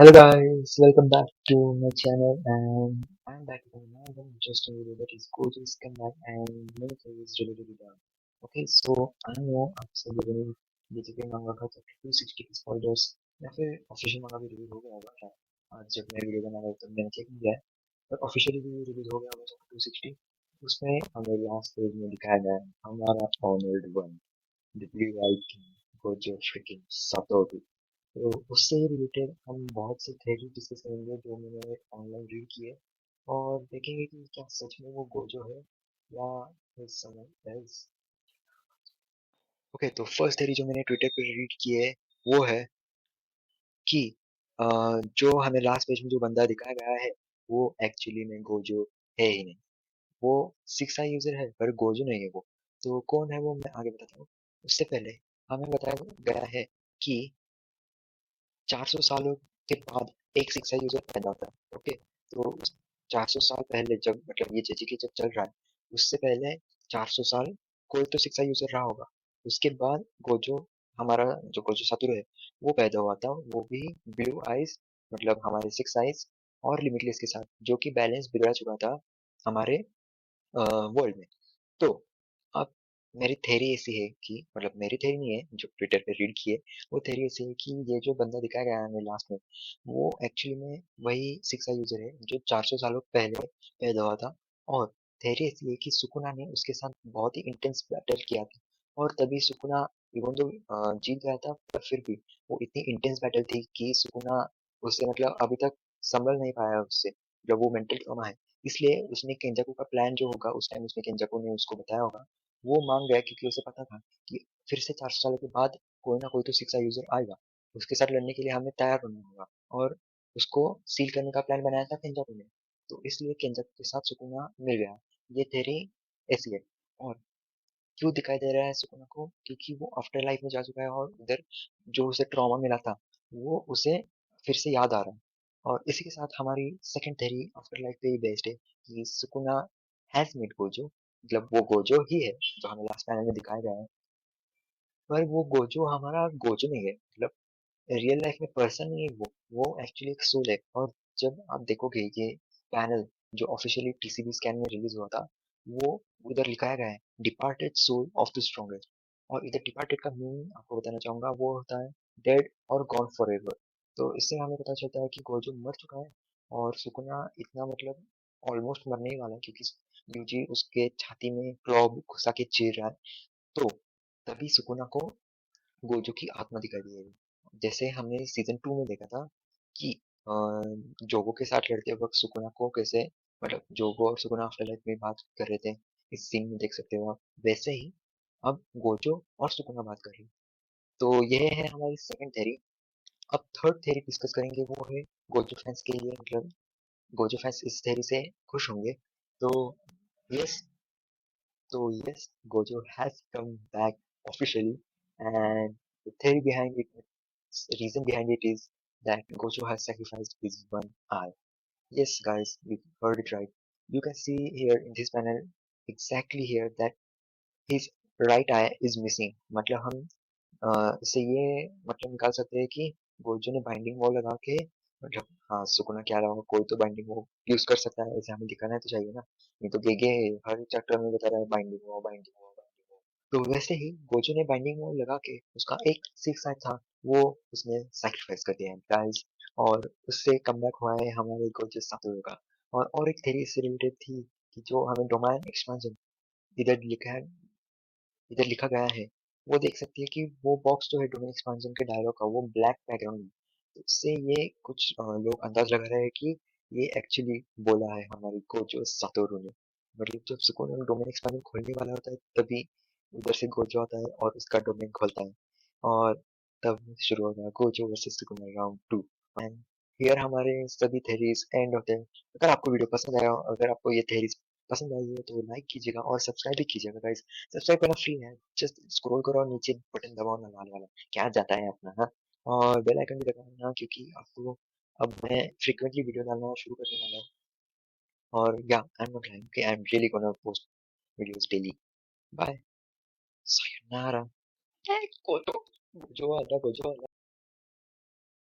Hello guys, welcome back to my channel and I'm back with another interesting video that is Gojo's comeback and many things related to that. Okay, so I know आप सब लोगों ने basically मांगा था chapter 260 के spoilers या फिर official मांगा भी रिलीज हो गया होगा क्या। आज जब मैं वीडियो बना रहा हूँ तब मैंने चेक किया है पर ऑफिशियली भी रिलीज हो गया होगा चैप्टर 260। उसमें हमें लास्ट पेज में दिखाया गया है हमारा honoured one the blue eyed king Gojo freaking Satoru. तो उससे रिलेटेड हम बहुत से थ्योरी डिस्कस करेंगे जो मैंने ऑनलाइन रीड किए और देखेंगे कि क्या सच में वो गोजो है या समवन एल्स। ओके, तो फर्स्ट थ्योरी जो मैंने ट्विटर पे रीड की है वो है कि जो हमें लास्ट पेज में जो बंदा दिखाया गया है वो एक्चुअली में गोजो है ही नहीं। वो सिक्स आई यूजर है पर गोजो नहीं है वो। तो कौन है वो मैं आगे बताता हूँ। उससे पहले हमें बताया गया है कि 400 सालों के बाद एक शिक्षा यूजर पैदा होता है। ओके, तो 400 साल पहले जब मतलब ये जेजीके जब चल रहा है उससे पहले 400 साल कोई तो शिक्षा यूजर रहा होगा। उसके बाद गोजो हमारा जो गोजो सातुरु है वो पैदा हुआ था, वो भी ब्लू आइज मतलब हमारे सिक्स आइज और लिमिटलेस के साथ, जो कि बैलेंस बिगड़ा चुका था हमारे वर्ल्ड में। तो अब मेरी थ्योरी ऐसी है कि मतलब मेरी थ्योरी नहीं है, जो ट्विटर पे रीड की है वो थ्योरी ऐसी है कि ये जो बंदा दिखाया गया है हमें लास्ट में वो एक्चुअली में वही शिक्षा यूजर है जो 400 सालों पहले पैदा हुआ था। और थ्योरी ऐसी है कि सुकुना ने उसके साथ बहुत ही इंटेंस बैटल किया था और तभी सुकुना इवन तो जीत गया था पर फिर भी वो इतनी इंटेंस बैटल थी कि सुकुना उससे मतलब अभी तक संभल नहीं पाया उससे, जब वो मेंटल ट्रॉमा है। इसलिए उसने केंजाकू का प्लान जो होगा उस टाइम उसने केंजाकू ने उसको बताया होगा वो मान गया क्योंकि उसे पता था कि फिर से 400 सालों के बाद कोई ना कोई तो शिक्षा यूजर आएगा, उसके साथ लड़ने के लिए हमें तैयार होना होगा। और उसको सील करने का प्लान बनाया था केंजाकू ने, तो इसलिए केंजाकू के साथ सुकुना मिल गया। ये थेरी ऐसी है। और क्यों दिखाई दे रहा है सुकुना को, क्योंकि वो आफ्टर लाइफ में जा चुका है और उधर जो उसे ट्रॉमा मिला था वो उसे फिर से याद आ रहा है। और इसी के साथ हमारी सेकंड थ्योरी आफ्टर लाइफ पे ही बेस्ड है कि सुकुना हैज मेट गोजो, मतलब वो गोजो ही है जो हमें लास्ट पैनल में दिखाया गया है। पर वो गोजो हमारा गोजो नहीं है, मतलब रियल लाइफ में पर्सन नहीं है वो एक्चुअली एक सोल है। और जब आप देखोगे ये पैनल जो ऑफिशियली टीसीबी स्कैन में रिलीज हुआ था वो उधर लिखाया गया है departed soul of the strongest. और इधर डिपार्टेड का मीनिंग आपको बताना चाहूंगा वो होता है डेड और गॉन फॉर एवर। तो इससे हमें पता चलता है कि गोजो मर चुका है और सुकुना इतना मतलब ऑलमोस्ट मरने ही वाला है क्योंकि यूजी उसके छाती में क्लॉ घुसा के चीर रहा है। तो तभी सुकुना को गोजो की आत्मा दिखाई देगी, जैसे हमने सीजन 2 में देखा था कि अ, जोगो के साथ लड़ते वक्त सुकुना को कैसे मतलब जोगो और सुकुना आफ्टर लाइफ में बात कर रहे थे, इस सीन में देख सकते हो आप। वैसे ही अब गोजो और सुकुना बात कर रहे हैं। तो यह है हमारी सेकंड थ्योरी। अब थर्ड थ्योरी डिस्कस करेंगे वो है गोजो फैंस के लिए मतलब गोजो फैंस इस थ्योरी से खुश होंगे। तो yes, yes, Gojo has come back officially, and the theory behind it, reason behind it is that Gojo has sacrificed his one eye. Yes, guys, you heard it right. You can see here in this panel exactly here that his right eye is missing. मतलब हम इससे ये मतलब निकाल सकते हैं कि Gojo ने बाइंडिंग वॉल लगा के मतलब हाँ सुकुना के अलावा कोई तो बाइंडिंग वॉल यूज कर सकता है, ऐसे हमें दिखाना तो चाहिए ना। नहीं तो गेगे हर चैप्टर में बता रहा है binding wall binding wall binding wall. तो वैसे ही गोजो ने बाइंडिंग वॉल लगा के उसका एक सिक्स साइड था वो उसने सैक्रिफाइस कर दिया है गाइस। और उससे कमबैक हुआ है हमारे गोजो सातोरू का। और एक थ्योरी इससे रिलेटेड थी कि जो हमें डोमेन एक्सपांशन इधर लिखा है, इधर लिखा गया है वो देख सकती है कि वो बॉक्स जो है डोमेन एक्सपांशन के डायलॉग का वो ब्लैक बैकग्राउंड में। तो इससे ये कुछ लोग अंदाज लगा रहे हैं कि ये एक्चुअली बोला है हमारी गोजो सातोरू ने। मतलब जब सुकुना डोमेन एक्सपांशन खोलने वाला होता है तभी उधर से गोजो आता है और उसका डोमेन खोलता है। और तब शुरू होगा Gojo versus Sukuna round 2। And here हमारे सभी थेरीज एंड होते हैं। अगर आपको वीडियो पसंद आया, अगर आपको ये थेरीज पसंद आई है तो लाइक कीजिएगा और सब्सक्राइब भी कीजिएगा गाइस। सब्सक्राइब करना फ्री है, जस्ट स्क्रॉल करो और नीचे बटन दबाओ ना लाल वाला, क्या जाता है अपना, हाँ। और बेल आइकन भी दबाना क्योंकि आपको अब मैं फ्रीक्वेंटली वीडियो डालना शुरू करने वाला हूँ। और या I am not lying, okay, I am really gonna post videos daily. Bye, सायोनारा। गोजो, गोजो वाला, गोजो वाला।